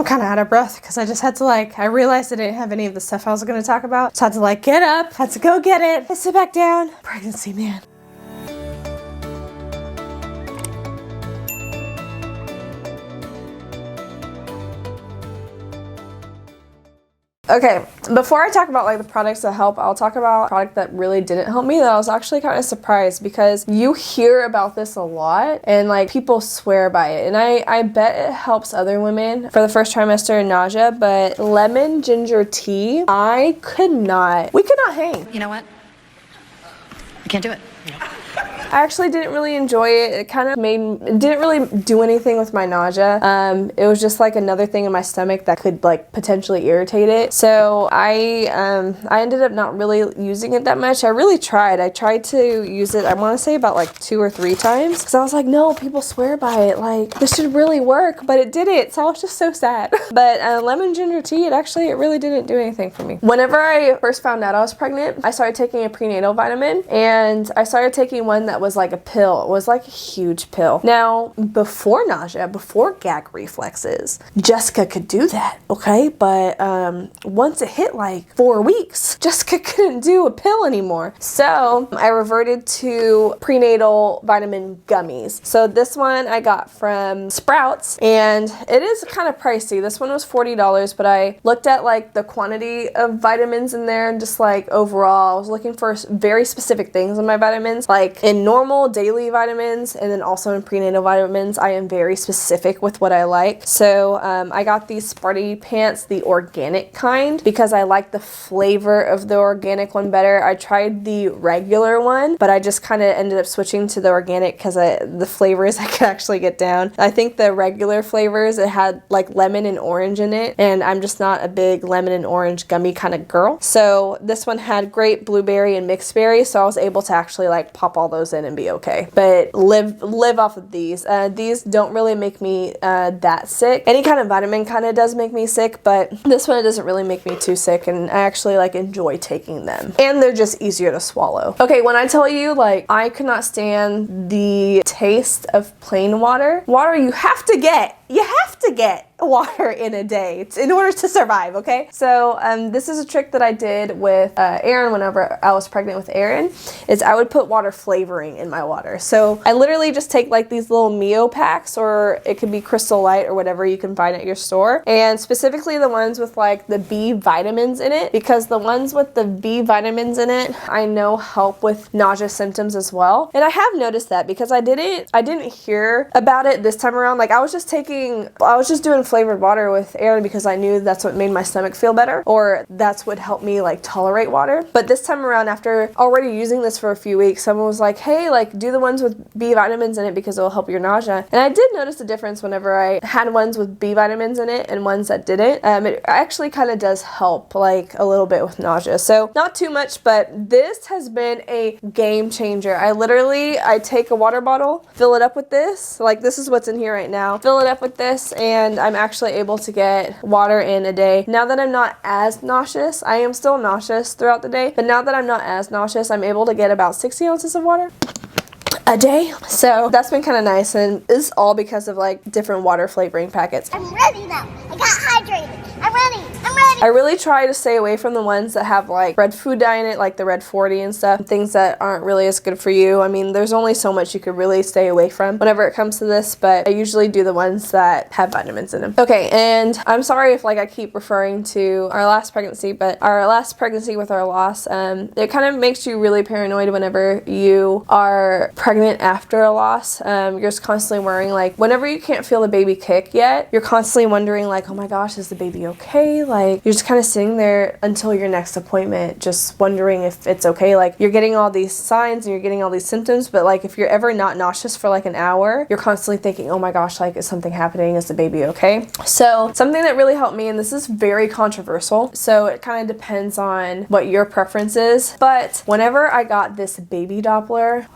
kind of out of breath because I just had to I realized I didn't have any of the stuff I was going to talk about. So I had to get up, had to go get it, and sit back down. Pregnancy, man. Okay, before I talk about the products that help, I'll talk about a product that really didn't help me that I was actually kind of surprised, because you hear about this a lot and people swear by it, and I bet it helps other women for the first trimester and nausea. But lemon ginger tea, we could not hang. You know what? I can't do it. I actually didn't really enjoy it. It kind of didn't really do anything with my nausea. It was just another thing in my stomach that could potentially irritate it. So I ended up not really using it that much. I really tried. I tried to use it, I want to say about 2 or 3 times, because I was like, no, people swear by it. This should really work, but it didn't. So I was just so sad. But lemon ginger tea, it really didn't do anything for me. Whenever I first found out I was pregnant, I started taking a prenatal vitamin, and I started taking one that was a pill. It was a huge pill. Now, before nausea, before gag reflexes, Jessica could do that, okay? But once it hit 4 weeks, Jessica couldn't do a pill anymore. So I reverted to prenatal vitamin gummies. So this one I got from Sprouts, and it is kind of pricey. This one was $40, but I looked at the quantity of vitamins in there, and just overall, I was looking for very specific things in my vitamins. In normal daily vitamins, and then also in prenatal vitamins, I am very specific with what I like. So I got these Sparty Pants, the organic kind, because I like the flavor of the organic one better. I tried the regular one, but I just kind of ended up switching to the organic because the flavors I could actually get down. I think the regular flavors, it had lemon and orange in it, and I'm just not a big lemon and orange gummy kind of girl. So this one had grape, blueberry, and mixed berry, so I was able to actually pop all those in and be okay. But live off of these. These don't really make me that sick. Any kind of vitamin kind of does make me sick, but this one doesn't really make me too sick, and I actually enjoy taking them. And they're just easier to swallow. Okay, when I tell you I could not stand the taste of plain water. Water you have to get water in a day in order to survive, okay? So this is a trick that I did with Aaron whenever I was pregnant with Aaron, is I would put water flavoring in my water. So I literally just take these little Mio packs, or it could be Crystal Light or whatever you can find at your store, and specifically the ones with the B vitamins in it, because the ones with the B vitamins in it I know help with nausea symptoms as well. And I have noticed that, because I didn't hear about it this time around. I was just doing flavored water with Aaron because I knew that's what made my stomach feel better, or that's what helped me tolerate water. But this time around, after already using this for a few weeks, someone was like, hey, do the ones with B vitamins in it because it will help your nausea. And I did notice a difference whenever I had ones with B vitamins in it and ones that didn't. It actually kind of does help a little bit with nausea. So not too much, but this has been a game changer. I take a water bottle, fill it up with this. This is what's in here right now. Fill it up with this, and I'm actually able to get water in a day. Now that I'm not as nauseous, I am still nauseous throughout the day, but now that I'm not as nauseous, I'm able to get about 60 ounces of water a day. So that's been kind of nice, and it's all because of different water flavoring packets. I'm ready now. I got hydrated. I'm ready. I really try to stay away from the ones that have red food dye in it, like the Red 40 and stuff, things that aren't really as good for you. I mean, there's only so much you could really stay away from whenever it comes to this, but I usually do the ones that have vitamins in them. Okay, and I'm sorry if I keep referring to our last pregnancy, but our last pregnancy with our loss, it kind of makes you really paranoid whenever you are pregnant after a loss. You're just constantly worrying, whenever you can't feel the baby kick yet, you're constantly wondering oh my gosh, is the baby okay? You're just kind of sitting there until your next appointment, just wondering if it's okay. You're getting all these signs and you're getting all these symptoms, but if you're ever not nauseous for an hour, you're constantly thinking, oh my gosh, is something happening? Is the baby okay? So something that really helped me, and this is very controversial, so it kind of depends on what your preference is, but whenever I got this baby Doppler,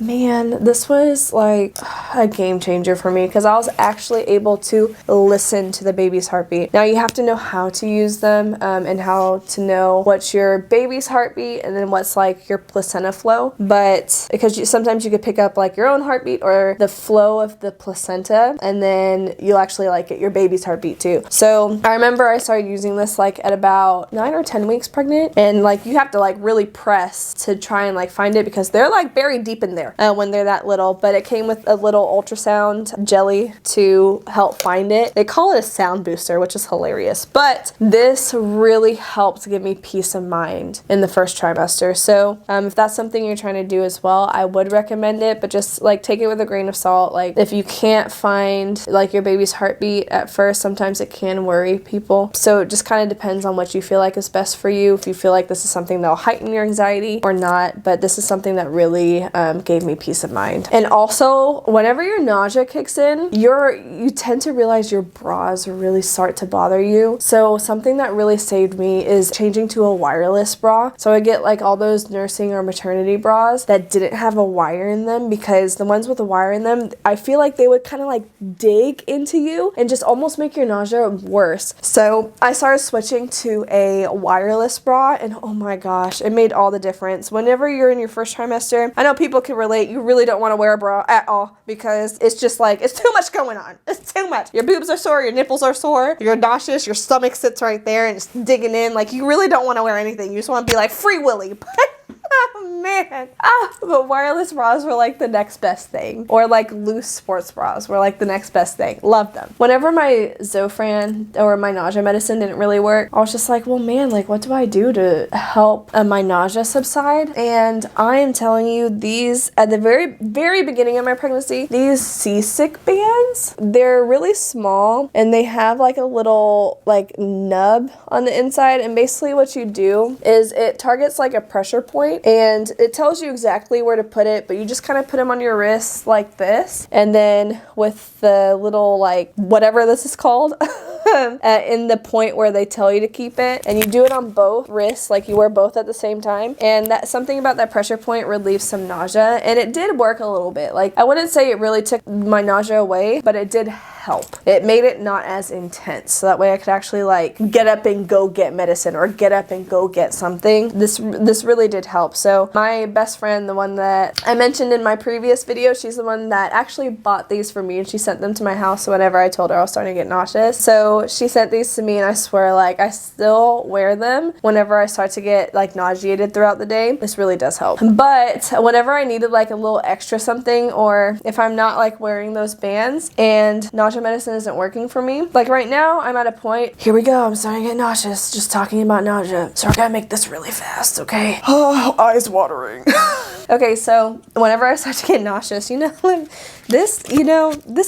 man, this was like a game changer for me because I was actually able to listen to the baby's heartbeat. Now you have to know how to use them and how to know what's your baby's heartbeat and then what's like your placenta flow. But because sometimes you could pick up like your own heartbeat or the flow of the placenta, and then you'll actually like get your baby's heartbeat too. So I remember I started using this like at about 9 or 10 weeks pregnant, and like you have to like really press to try and like find it because they're like buried deep in there when they're that little. But it came with a little ultrasound jelly to help find it. They call it a sound booster, which is hilarious, but this really helped give me peace of mind in the first trimester. So if that's something you're trying to do as well, I would recommend it, but just like take it with a grain of salt. Like if you can't find like your baby's heartbeat at first, sometimes it can worry people. So it just kind of depends on what you feel like is best for you. If you feel like this is something that'll heighten your anxiety or not, but this is something that really gave me peace of mind. And also, whenever your nausea kicks in, you tend to realize your bras really start to bother you. So something that really saved me is changing to a wireless bra. So I get like all those nursing or maternity bras that didn't have a wire in them, because the ones with a wire in them, I feel like they would kind of like dig into you and just almost make your nausea worse. So I started switching to a wireless bra, and oh my gosh, it made all the difference. Whenever you're in your first trimester, I know people can relate, you really don't want to wear a bra at all because it's just like, it's too much going on. It's too much. Your boobs are sore, your nipples are sore, you're nauseous, your stomach sits right there and it's digging in. Like, you really don't want to wear anything. You just want to be like Free Willy. Oh man. But wireless bras were like the next best thing. Or like loose sports bras were like the next best thing. Love them. Whenever my Zofran or my nausea medicine didn't really work, I was just like, well man, like what do I do to help my nausea subside? And I am telling you, these, at the very, very beginning of my pregnancy, these seasick bands, they're really small and they have like a little like nub on the inside. And basically what you do is it targets like a pressure point, and it tells you exactly where to put it, but you just kind of put them on your wrists like this, and then with the little like whatever this is called in the point where they tell you to keep it, and you do it on both wrists, like you wear both at the same time. And that something about that pressure point relieves some nausea, and it did work a little bit. Like I wouldn't say it really took my nausea away, but it did help. It made it not as intense, so that way I could actually like get up and go get medicine or get up and go get something. This really did help. So my best friend, the one that I mentioned in my previous video, she's the one that actually bought these for me, and she sent them to my house whenever I told her I was starting to get nauseous. So she sent these to me, and I swear like I still wear them whenever I start to get like nauseated throughout the day. This really does help. But whenever I needed like a little extra something, or if I'm not like wearing those bands and nausea medicine isn't working for me, like right now I'm at a point, here we go, I'm starting to get nauseous just talking about nausea, so we're gonna make this really fast, okay? Oh, eyes watering. Okay, so whenever I start to get nauseous, this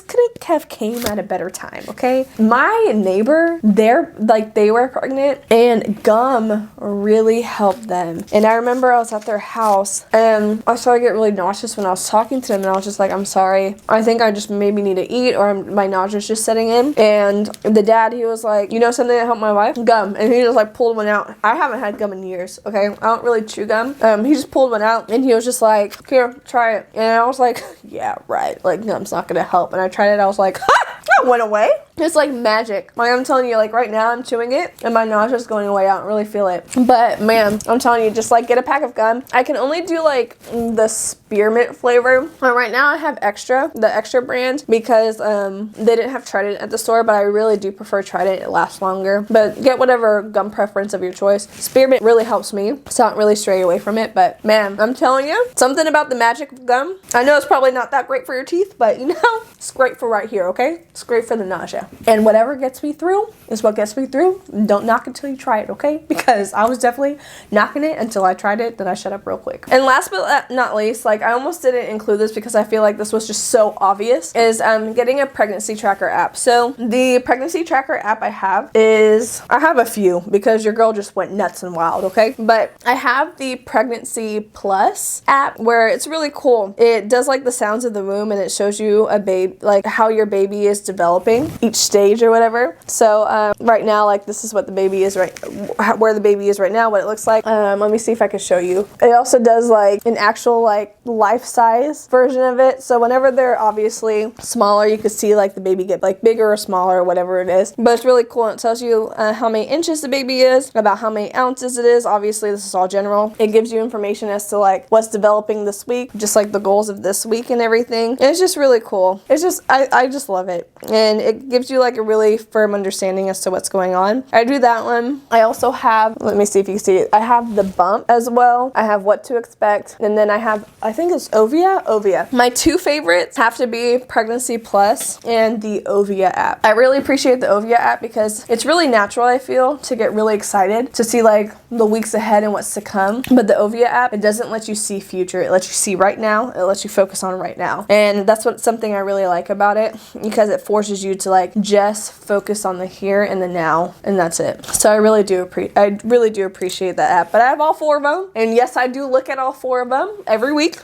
couldn't have came at a better time, okay? My neighbor, they were pregnant, and gum really helped them. And I remember I was at their house, and I started to get really nauseous when I was talking to them, and I was just like, I'm sorry, I think I just maybe need to eat, or my nausea's just setting in. And the dad, he was like, you know something that helped my wife? Gum. And he just like pulled one out. I haven't had gum in years, okay? I don't really chew gum. He just pulled one out, and he was just like, here, try it. And I was like, yeah, right. Like, gum's not gonna help. And I tried it, I was like, ha! That went away. It's like magic. Like, I'm telling you, like right now I'm chewing it and my nausea's going away. I don't really feel it. But man, I'm telling you, just like get a pack of gum. I can only do like the spearmint flavor. Right now I have the extra brand, because they didn't have Trident at the store, but I really do prefer Trident. It lasts longer. But get whatever gum preference of your choice. Spearmint really helps me, so I don't really stray away from it. But man, I'm telling you, something about the magic of gum. I know it's probably not that great for your teeth, but it's great for right here, okay? It's great for the nausea. And whatever gets me through is what gets me through. Don't knock until you try it, okay? Because I was definitely knocking it until I tried it, then I shut up real quick. And last but not least, like I almost didn't include this because I feel like this was just so obvious, is getting a pregnancy tracker app. So the pregnancy tracker app I have a few because your girl just went nuts and wild, okay? But I have the Pregnancy Plus app, where it's really cool. It does like the sounds of the womb, and it shows you a baby, like how your baby is developing each each stage or whatever. So right now, like this is what the baby is where the baby is right now, what it looks like. Let me see if I can show you. It also does like an actual like life-size version of it. So whenever they're obviously smaller, you can see like the baby get like bigger or smaller or whatever it is. But it's really cool. It tells you how many inches the baby is, about how many ounces it is. Obviously, this is all general. It gives you information as to like what's developing this week, just like the goals of this week and everything. And it's just really cool. It's just, I just love it. And it gives you like a really firm understanding as to what's going on. I do that one. I also have, let me see if you can see it. I have the bump as well. I have what to expect. And then I have, I think it's Ovia. My two favorites have to be Pregnancy Plus and the Ovia app. I really appreciate the Ovia app because it's really natural, I feel, to get really excited to see like the weeks ahead and what's to come. But the Ovia app, it doesn't let you see future. It lets you see right now. It lets you focus on right now. And that's something I really like about it, because it forces you to like just focus on the here and the now, and that's it. So I really do appreciate that app. But I have all 4 of them, and yes, I do look at all 4 of them every week,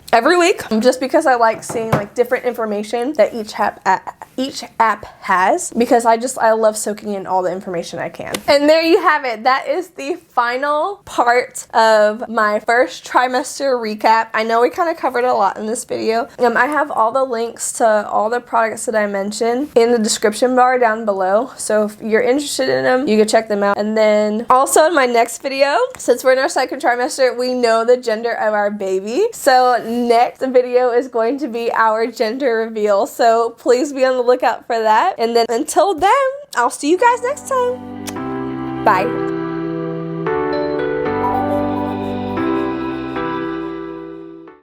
just because I like seeing like different information that each app has, because I love soaking in all the information I can. And there you have it. That is the final part of my first trimester recap. I know we kind of covered a lot in this video. I have all the links to all the products that I mentioned in the description bar down below. So if you're interested in them, you can check them out. And then also in my next video, since we're in our second trimester, we know the gender of our baby. So next video is going to be our gender reveal. So please be on the lookout for that. And then until then, I'll see you guys next time. Bye.